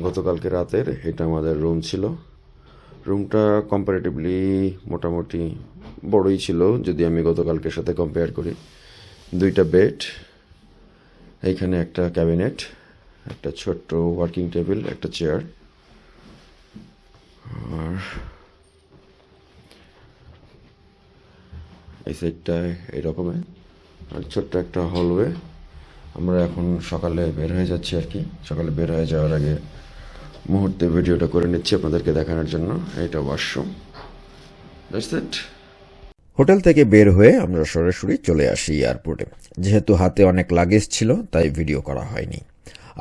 গতকালকে রাতের এটা আমাদের রুম ছিল। রুমটা কম্পারেটিভলি মোটামুটি বড়ই ছিল যদি আমি গতকালকের সাথে কম্পেয়ার করি। 2টা বেড, এইখানে একটা ক্যাবিনেট, একটা ছোট্ট ওয়ার্কিং টেবিল, একটা চেয়ার, আর এই সাইডটা এইরকমের, আর ছোট্ট একটা হলওয়ে। আমরা এখন সকালে বের হয়ে যাচ্ছি আর কি। সকালে বের হয়ে যাওয়ার আগে মুহূর্তে ভিডিওটা করে নিচ্ছি আপনাদেরকে দেখানোর জন্য। এইটা ওয়াশরুম। That's it. হোটেল থেকে বের হয়ে আমরা সরাসরি চলে আসি এয়ারপোর্টে। যেহেতু হাতে অনেক লাগেজ ছিল তাই ভিডিও করা হয়নি।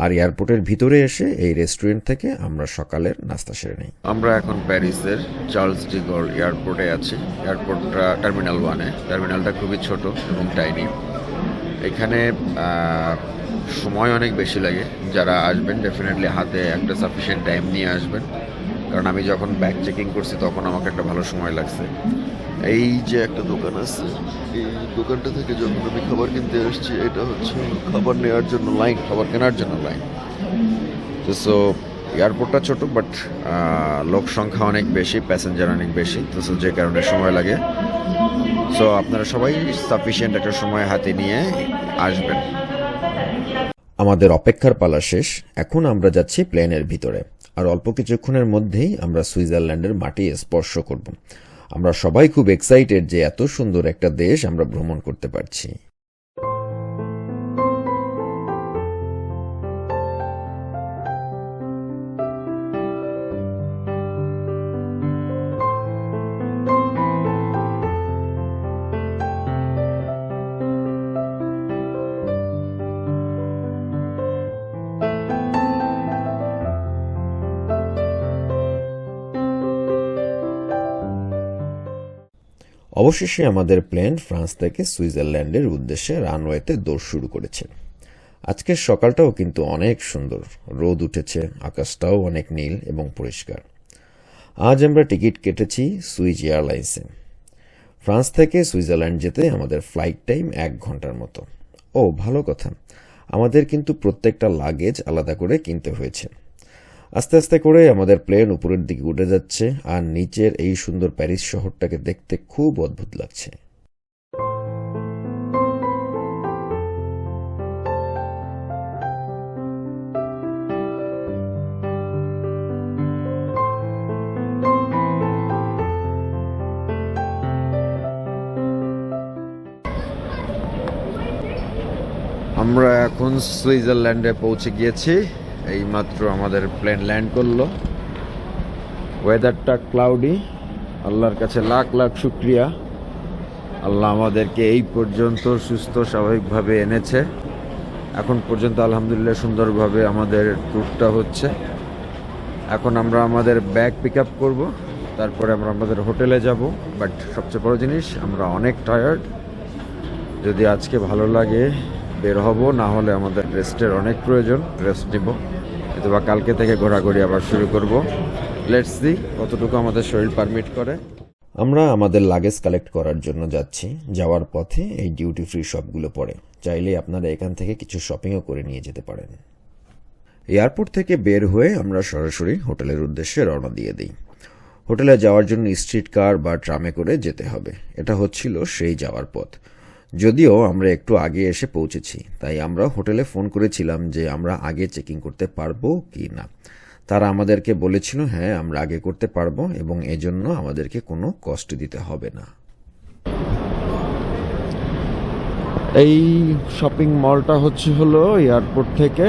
আর এয়ারপোর্টের ভিতরে এসে এই রেস্টুরেন্ট থেকে আমরা সকালের নাস্তা সেরে নিই। আমরা এখন প্যারিসের চার্লস ডি গল এয়ারপোর্টে আছি। এয়ারপোর্টটা টার্মিনাল 1-এ। টার্মিনালটা খুবই ছোট এবং টাইনি। এখানে সময় অনেক বেশি লাগে। যারা আসবেন ডেফিনেটলি হাতে একটা সাফিসিয়েন্ট টাইম নিয়ে আসবেন, কারণ আমি যখন ব্যাগ চেকিং করছি তখন আমাকে একটা ভালো সময় লাগছে। এই যে একটা দোকান আছে, এই দোকানটা থেকে যখন আমি খাবার কিনতে আসছি, এটা হচ্ছে খাবার নেওয়ার জন্য লাইন, খাবার কেনার জন্য লাইন। সো এয়ারপোর্টটা ছোট, বাট লোক সংখ্যা অনেক বেশি, প্যাসেঞ্জার অনেক বেশি, তো যে কারণে সময় লাগে। সো আপনারা সবাই সাফিসিয়েন্ট একটা সময় হাতে নিয়ে আসবেন। আমাদের অপেক্ষার পালা শেষ। এখন আমরা যাচ্ছি প্লেনের ভিতরে। আর অল্প কিছুক্ষণের মধ্যেই আমরা সুইজারল্যান্ডের মাটি স্পর্শ করব। আমরা সবাই খুব এক্সাইটেড যে এত সুন্দর একটা দেশ আমরা ভ্রমণ করতে পারছি। অবশেষে আমাদের প্লেন ফ্রান্স থেকে সুইজারল্যান্ডের উদ্দেশ্যে রানওয়েতে দৌড় শুরু করেছে। আজকের সকালটাও কিন্তু অনেক সুন্দর, রোদ উঠেছে, আকাশটাও অনেক নীল এবং পরিষ্কার। আজ আমরা টিকিট কেটেছি সুইজ এয়ারলাইন্সে। ফ্রান্স থেকে সুইজারল্যান্ড যেতে আমাদের ফ্লাইট টাইম 1 ঘন্টার মতো। ও ভালো কথা, আমাদের কিন্তু প্রত্যেকটা লাগেজ আলাদা করে কিনতে হয়েছে। আস্তে আস্তে করে আমাদের প্লেন উপরের দিকে উঠে যাচ্ছে, আর নিচের এই সুন্দর প্যারিস শহরটাকে দেখতে খুব অদ্ভুত লাগছে। আমরা এখন সুইজারল্যান্ডে পৌঁছে গিয়েছি। এইমাত্র আমাদের প্লেন ল্যান্ড করলো। ওয়েদারটা ক্লাউডি। আল্লাহর কাছে লাখ লাখ শুক্রিয়া, আল্লাহ আমাদেরকে এই পর্যন্ত সুস্থ স্বাভাবিকভাবে এনেছে। এখন পর্যন্ত আলহামদুলিল্লাহ সুন্দরভাবে আমাদের ট্যুরটা হচ্ছে। এখন আমরা আমাদের ব্যাগ পিক আপ করবো, তারপরে আমরা আমাদের হোটেলে যাব। বাট সবচেয়ে বড় জিনিস, আমরা অনেক টায়ার্ড। যদি আজকে ভালো লাগে বের হব, না হলে আমাদের রেস্টের অনেক প্রয়োজন, রেস্ট নিব। অথবা কালকে থেকে ঘোরাঘুরি আবার শুরু করব। লেটস সি কতটুকু আমাদের শরীর পারমিট করে। আমরা আমাদের লাগেজ কালেক্ট করার জন্য যাচ্ছি। যাওয়ার পথে এই ডিউটি ফ্রি শপগুলো পড়ে, চাইলে আপনারা এখান থেকে কিছু শপিংও করে নিয়ে যেতে পারেন। এয়ারপোর্ট থেকে বের হয়ে আমরা সরাসরি হোটেলের উদ্দেশ্যে রওনা দিয়ে দিই। হোটেলে যাওয়ার জন্য স্ট্রিট কার বা ট্রামে করে যেতে হবে। এটা হচ্ছিল সেই যাওয়ার পথ। যদিও আমরা একটু আগে এসে পৌঁছেছি, তাই আমরা হোটেলে ফোন করেছিলাম যে আমরা আগে চেকিং করতে পারবো কি না। তারা আমাদেরকে বলেছিল হ্যাঁ আমরা আগে করতে পারবো, এবং এজন্য আমাদেরকে কোনো কষ্ট দিতে হবে না। এই শপিং মলটা হলো এয়ারপোর্ট থেকে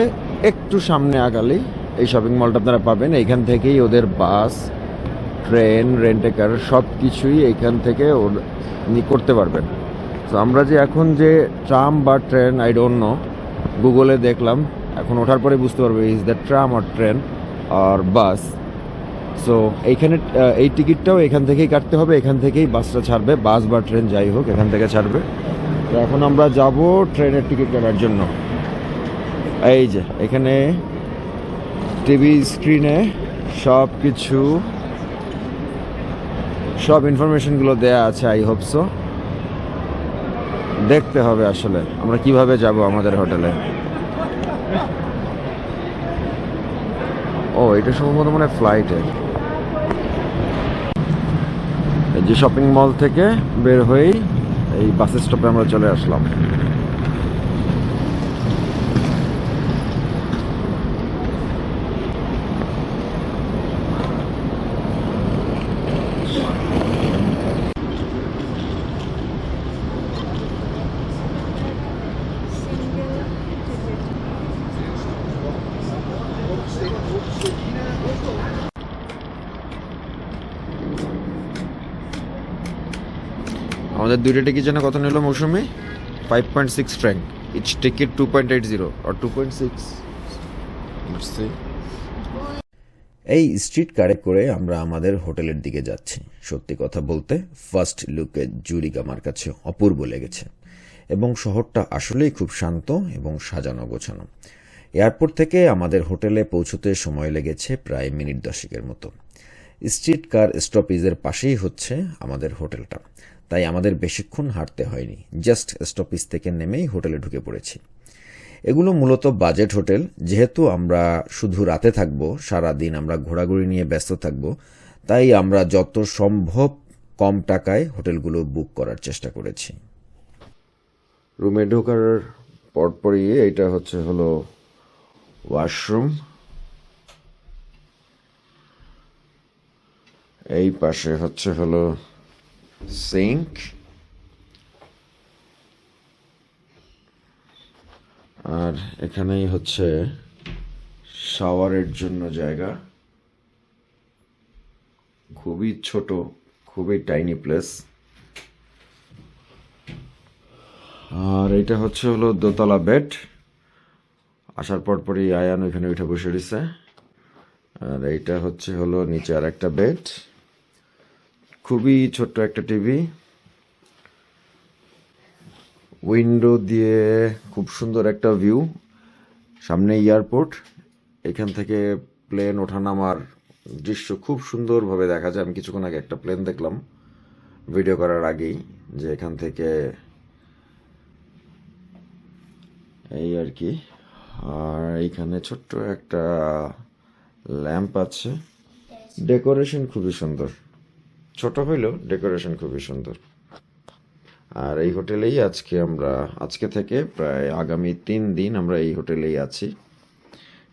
একটু সামনে আগালি এই শপিং মলটা আপনারা পাবেন। এইখান থেকেই ওদের বাস, ট্রেন, রেন্টেকার সব কিছুই এইখান থেকে করতে পারবেন। তো আমরা যে এখন যে ট্রাম বা ট্রেন, আই ডোন্ট নো, গুগলে দেখলাম, এখন ওঠার পরে বুঝতে পারবে ইজ দ্য ট্রাম আর ট্রেন আর বাস। সো এইখানে এই টিকিটটাও এখান থেকেই কাটতে হবে, এখান থেকেই বাসটা ছাড়বে, বাস বা ট্রেন যাই হোক এখান থেকে ছাড়বে। তো এখন আমরা যাব ট্রেনের টিকিট কাটার জন্য। এই যে এখানে টিভি স্ক্রিনে সব কিছু, সব ইনফরমেশনগুলো দেয়া আছে। I hope so. দেখতে হবে আসলে আমরা কিভাবে যাব আমাদের হোটেলে। ও ও এটা সম্ভবত মানে ফ্লাইটে। এই যে শপিং মল থেকে বের হয়েই এই বাস স্টপে আমরা চলে আসলাম। আমাদের দুইটা টিকিট যেন কত নিল মৌসুমি? 5.6 ফ্র্যাঙ্ক ইচ টিকিট, 2.80 or 2.6। এই স্ট্রিট কারে করে আমরা আমাদের হোটেলের দিকে যাচ্ছি। সত্যি কথা বলতে ফার্স্ট লুকে জুরিক আমার কাছে অপূর্ব লেগেছে এবং শহরটা আসলেই খুব শান্ত এবং সাজানো গোছানো। এয়ারপোর্ট থেকে আমাদের হোটেলে পৌঁছতে সময় লেগেছে প্রায় মিনিট 10 মতো। স্ট্রিট কার স্টপেজের পাশেই হচ্ছে আমাদের হোটেলটা, তাই আমাদের বেশিক্ষণ হাঁটতে হয়নি। জাস্ট স্টপেজ থেকে নেমেই হোটেলে ঢুকে পড়েছি। এগুলো মূলত বাজেট হোটেল, যেহেতু আমরা শুধু রাতে থাকবো, সারা দিন আমরা ঘোরাঘুরি নিয়ে ব্যস্ত থাকবো, তাই আমরা যত সম্ভব কম টাকায় হোটেলগুলো বুক করার চেষ্টা করেছি। রুমে ঢোকার পরপরই এইটা হচ্ছে হলো ওয়াশরুম, এই পাশে হচ্ছে হলো সিঙ্ক, আর এখানেই হচ্ছে শাওয়ারের জন্য জায়গা। খুবই ছোট, খুবই টাইনি প্লেস। আর এটা হচ্ছে হলো দোতলা বেড। আসার পরপরই আয়ান ওইখানে উঠে বসে রয়েছে। আর এইটা হচ্ছে হলো নিচে আর একটা বেড, খুবই ছোট্ট একটা টিভি, উইন্ডো দিয়ে খুব সুন্দর একটা ভিউ, সামনে এয়ারপোর্ট, এখান থেকে প্লেন ওঠানামার দৃশ্য খুব সুন্দরভাবে দেখা যায়। আমি কিছুক্ষণ আগে একটা প্লেন দেখলাম ভিডিও করার আগেই, যে এখান থেকে এই আর কি। আর এইখানে ছোট্ট একটা ল্যাম্প আছে, ডেকোরেশন খুবই সুন্দর, ছোট হইলেও ডেকোরেশন খুবই সুন্দর। আর এই হোটেলেই আজকে থেকে প্রায় আগামী 3 দিন আমরা এই হোটেলেই আছি।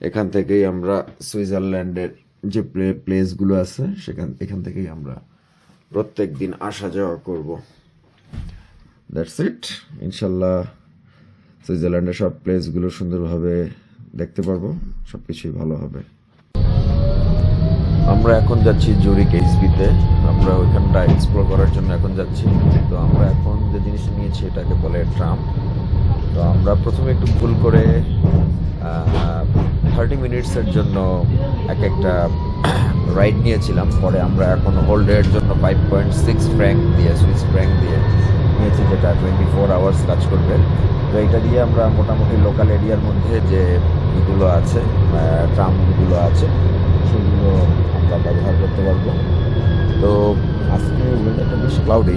এখান থেকেই আমরা সুইজারল্যান্ডের যে প্লেসগুলো আছে এখান থেকেই আমরা প্রত্যেক দিন আসা যাওয়া করব। That's it. ইনশাল্লাহ সুইজারল্যান্ডের সব প্লেসগুলো সুন্দরভাবে দেখতে পারবো, সব কিছুই ভালো হবে। আমরা এখন যাচ্ছি জুরিক এইচবিতে, আমরা ওইখানটা এক্সপ্লোর করার জন্য এখন যাচ্ছি। তো আমরা এখন যে জিনিসটা নিয়েছি এটাকে বলে ট্রাম। তো আমরা প্রথমে একটু ভুল করে 30 মিনিটসের জন্য একটা রাইড নিয়েছিলাম। পরে আমরা এখন হোল্ডের জন্য 5.6 ফ্র্যাঙ্ক দিয়ে, সুইস ফ্র্যাঙ্ক দিয়ে নিয়েছি, যেটা 24 আওয়ার্স কাজ করবে। তো এইটা দিয়ে আমরা মোটামুটি লোকাল এরিয়ার মধ্যে যে এগুলো আছে, ট্রামগুলো আছে, সেগুলো আমরা ব্যবহার করতে পারবো। তো আজকে ওয়েদারটা বেশ ক্লাউডি,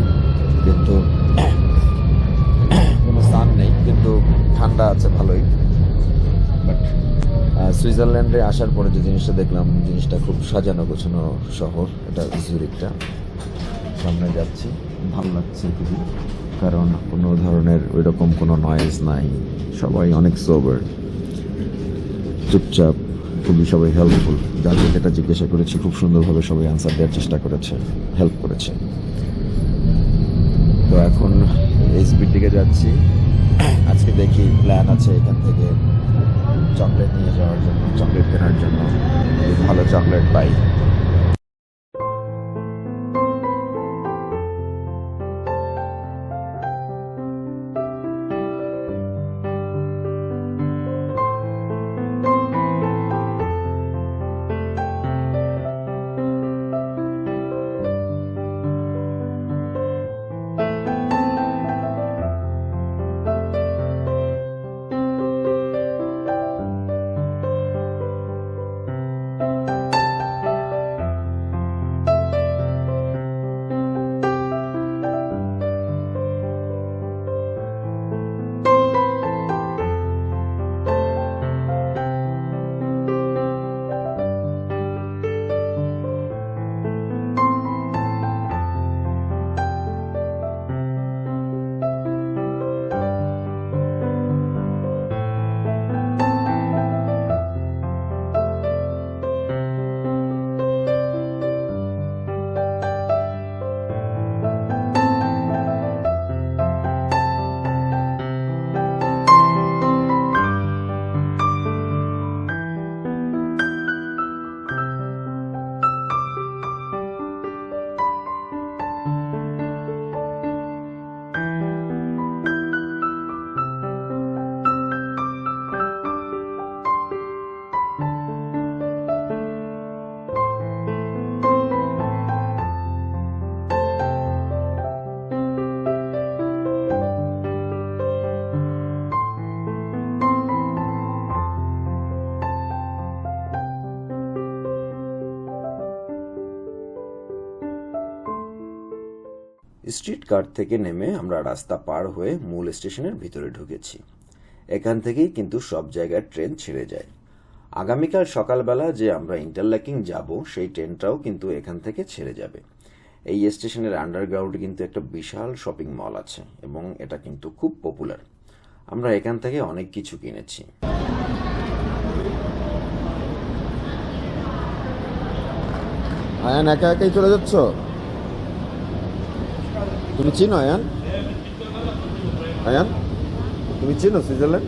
কিন্তু কোনো সান নেই, কিন্তু ঠান্ডা আছে ভালোই। বাট সুইজারল্যান্ডে আসার পরে যে জিনিসটা দেখলাম, জিনিসটা খুব সাজানো গোছানো শহর, এটা জুরিকটা। সামনে যাচ্ছি, ভালো লাগছে খুবই, কারণ কোনো ধরনের ওইরকম কোনো নয়েজ নাই, সবাই অনেক সোবার, চুপচাপ, খুবই সবাই হেল্পফুল। যাকে যেটা জিজ্ঞাসা করেছি খুব সুন্দরভাবে সবাই আনসার দেওয়ার চেষ্টা করেছে, হেল্প করেছে। তো এখন এইচবির দিকে যাচ্ছি। আজকে দেখি প্ল্যান আছে এখান থেকে চকলেট নিয়ে যাওয়ার জন্য, চকলেট কেনার জন্য, ভালো চকলেট পাই। স্ট্রিট কার থেকে নেমে আমরা রাস্তা পার হয়ে মূল স্টেশনের ভিতরে ঢুকেছি। এখান থেকেই কিন্তু সব জায়গায় ট্রেন ছেড়ে যায়। আগামীকাল সকালবেলা যে আমরা ইন্টারল্যাকিং যাব সেই ট্রেনটাও কিন্তু এখান থেকে ছেড়ে যাবে। এই স্টেশনের আন্ডারগ্রাউন্ডে কিন্তু একটা বিশাল শপিং মল আছে এবং এটা কিন্তু খুব পপুলার। আমরা এখান থেকে অনেক কিছু কিনেছি। আয়ান একা একাই চলে যাচ্ছ? তুমি চিনো আয়ান? আয়ান তুমি চিনো Switzerland?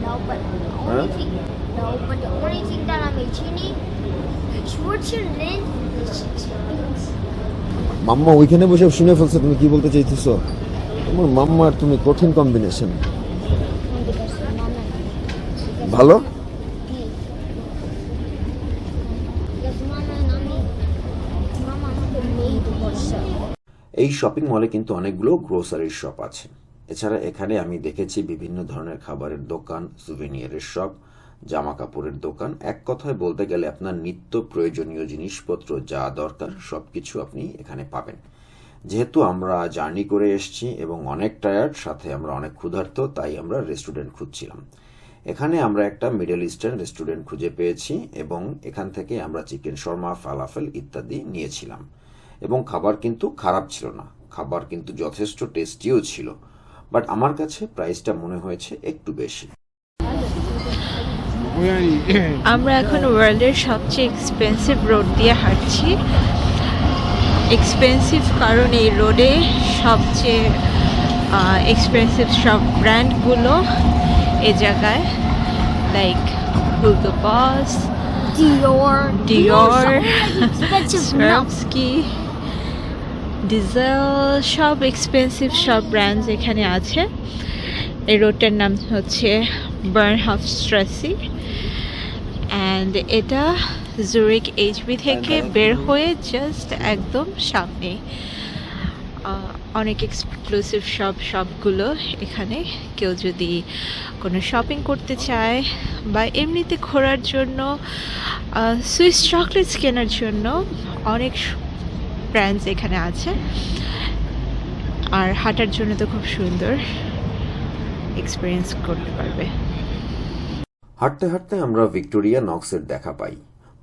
No, but Huh? the only thing that I'm mentioning, Switzerland speaks. মাম্মা ওইখানে বসে শুনে ফেলছে তুমি কি বলতে চাইতেছো। তোমার মাম্মা আর তুমি কঠিন কম্বিনেশন। ভালো? Because Mama made herself. এই শপিং মলে কিন্তু অনেকগুলো গ্রোসারির শপ আছে। এছাড়া এখানে আমি দেখেছি বিভিন্ন ধরনের খাবারের দোকান, সুভেনিয়ারের শপ, জামা কাপড়ের দোকান। এক কথায় বলতে গেলে আপনার নিত্য প্রয়োজনীয় জিনিসপত্র যা দরকার সবকিছু আপনি এখানে পাবেন। যেহেতু আমরা জার্নি করে এসেছি এবং অনেক টায়ার্ড, সাথে আমরা অনেক ক্ষুধার্ত, তাই আমরা রেস্টুরেন্ট খুঁজছিলাম। এখানে আমরা একটা মিডল ইস্টার্ন রেস্টুরেন্ট খুঁজে পেয়েছি এবং এখান থেকে আমরা চিকেন শর্মা, ফালাফেল ইত্যাদি নিয়েছিলাম এবং খাবার কিন্তু খারাপ ছিল না, খাবার কিন্তু যথেষ্ট টেস্টিও ছিল, বাট আমার কাছে প্রাইসটা মনে হয়েছে একটু বেশি। আমরা এখন ওয়ার্ল্ডের সবচেয়ে এক্সপেন্সিভ রোড দিয়ে হাঁটছি। এক্সপেন্সিভ কারণ এই রোডে সবচেয়ে এক্সপেন্সিভ সব ব্র্যান্ডগুলো এ জায়গায়, লাইক হুগো বস, Dior. Dior, Expensive milk. Swarovski, diesel, সব এক্সপেন্সিভ সব ব্র্যান্ডস এখানে আছে। এই রোডটার নাম হচ্ছে বার্নহফস্ট্রাসি অ্যান্ড এটা জুরিক এইচবি থেকে বের হয়ে জাস্ট একদম সামনে। অনেক এক্সক্লুসিভ শপগুলো এখানে। কেউ যদি কোনো শপিং করতে চায় বা এমনিতে ঘোরার জন্য, সুইস চকলেটস কেনার জন্য অনেক ব্র্যান্ডস এখানে আছে। আর হাঁটার জন্য তো খুব সুন্দর এক্সপিরিয়েন্স করতে পারবে। হাঁটতে হাঁটতে আমরা ভিক্টোরিয়া নক্সের দেখা পাই।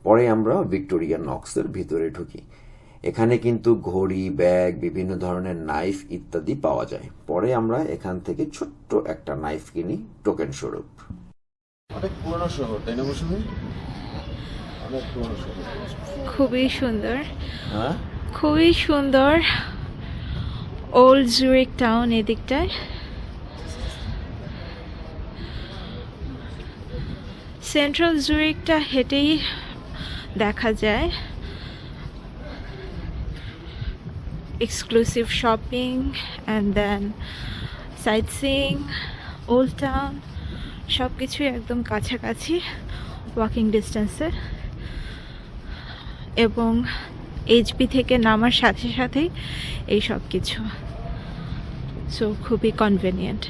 পরে আমরা ভিক্টোরিয়া নক্সের ভিতরে ঢুকি। এখানে কিন্তু ঘড়ি, ব্যাগ, বিভিন্ন ধরনের নাইফ ইত্যাদি পাওয়া যায়। পরে আমরা এখান থেকে ছোট্ট একটা নাইফ কিনি টোকেন স্বরূপ। অনেক পুরনো শহর তাই না মৌসুমী? অনেক পুরনো শহর। খুবই সুন্দর, হ্যাঁ খুবই সুন্দর। ওল্ড জুরিক টাউন এদিকটায়। সেন্ট্রাল জুরিকটা হেঁটেই দেখা যায়। Exclusive shopping and then sightseeing, old town সব কিছুই একদম কাছাকাছি, ওয়াকিং ডিস্টেন্সে। এবং এইচপি থেকে নামার সাথে সাথেই এই সব কিছু, সো খুবই কনভেনিয়েন্ট।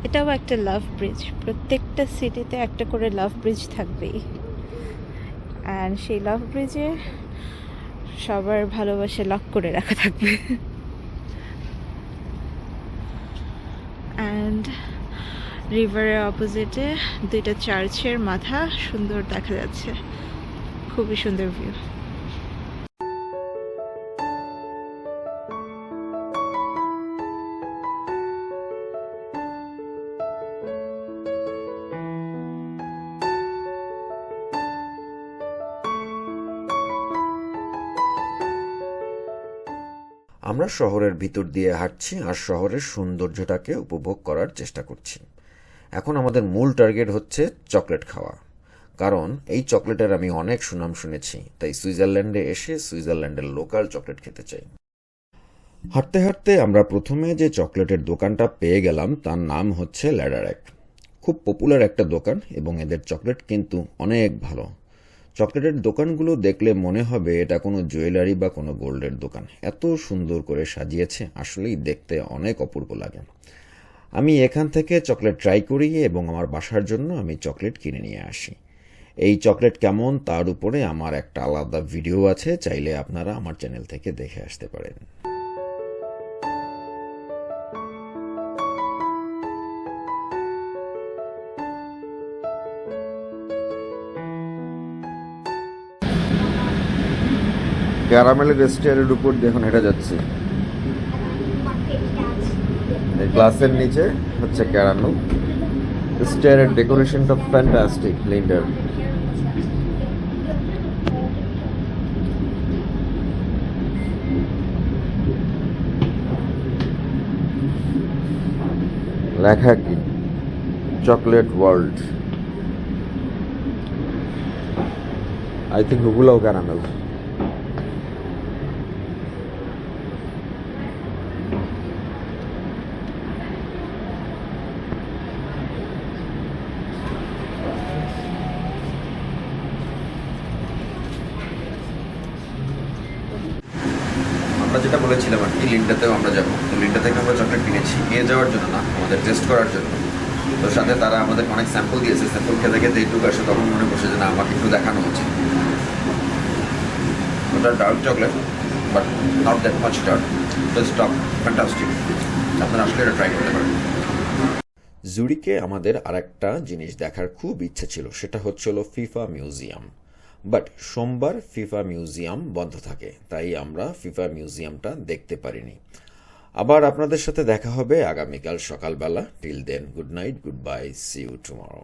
এটাও একটা লাভ ব্রিজ। প্রত্যেকটা সিটিতে একটা করে লাভ ব্রিজ থাকবেই, অ্যান্ড সেই লাভ ব্রিজে সবার ভালোবাসা লক করে রাখা থাকবে। অ্যান্ড রিভারের অপোজিটে দুইটা চার্চের মাথা সুন্দর দেখা যাচ্ছে, খুবই সুন্দর ভিউ। আমরা শহরের ভিতর দিয়ে হাঁটছি আর শহরের সৌন্দর্যটাকে উপভোগ করার চেষ্টা করছি। এখন আমাদের মূল টার্গেট হচ্ছে চকলেট খাওয়া, কারণ এই চকলেটের আমি অনেক সুনাম শুনেছি, তাই সুইজারল্যান্ডে এসে সুইজারল্যান্ডের লোকাল চকলেট খেতে চাই। হাঁটতে হাঁটতে আমরা প্রথমে যে চকলেটের দোকানটা পেয়ে গেলাম তার নাম হচ্ছে ল্যাডারেক। খুব পপুলার একটা দোকান এবং এদের চকলেট কিন্তু অনেক ভালো। চকলেটের দোকানগুলো দেখলে মনে হবে এটা কোনো জুয়েলারি বা কোনো গোল্ডের দোকান, এত সুন্দর করে সাজিয়েছে, আসলেই দেখতে অনেক অপূর্ব লাগে। আমি এখান থেকে চকলেট ট্রাই করি এবং আমার বাসার জন্য আমি চকলেট কিনে নিয়ে আসি। এই চকলেট কেমন তার উপরে আমার একটা আলাদা ভিডিও আছে, চাইলে আপনারা আমার চ্যানেল থেকে দেখে আসতে পারেন। ক্যারামেলের স্টেয়ারের উপর দিয়ে এখন হেঁটে যাচ্ছি। এই গ্লাসের নিচে হচ্ছে ক্যারামেল। স্টেয়ারের ডেকোরেশনটা ফ্যান্টাস্টিক লিন্ডার। লেখা কি? Chocolate world. আই থিঙ্ক ওগুলোও ক্যারামেল। আমরা যেটা বলেছিলাম আর কি, লিন্ডাতেও আমরা যাবো, তো লিন্ডা থেকে আমরা চকলেট কিনেছি নিয়ে যাওয়ার জন্য না, আমাদের টেস্ট করার জন্য। তো সাথে তারা আমাদের অনেক স্যাম্পল দিয়েছে, স্যাম্পল খেতে খেতে এইটুকু আসে, তখন মনে পড়ছে যে না, আমাকে একটু দেখানো উচিত। ওটা dark chocolate, but not that much dark, just talk fantastic. আপনারা আসলে এটা ট্রাই করতে পারেন। জুরিকে আমাদের আরেকটা জিনিস দেখার খুব ইচ্ছে ছিল, সেটা হচ্ছিল ফিফা মিউজিয়াম। বাট সোমবার ফিফা মিউজিয়াম বন্ধ থাকে, তাই আমরা ফিফা মিউজিয়ামটা দেখতে পারিনি। আবার আপনাদের সাথে দেখা হবে আগামীকাল সকালবেলা। Till then, good night, good bye, see you tomorrow.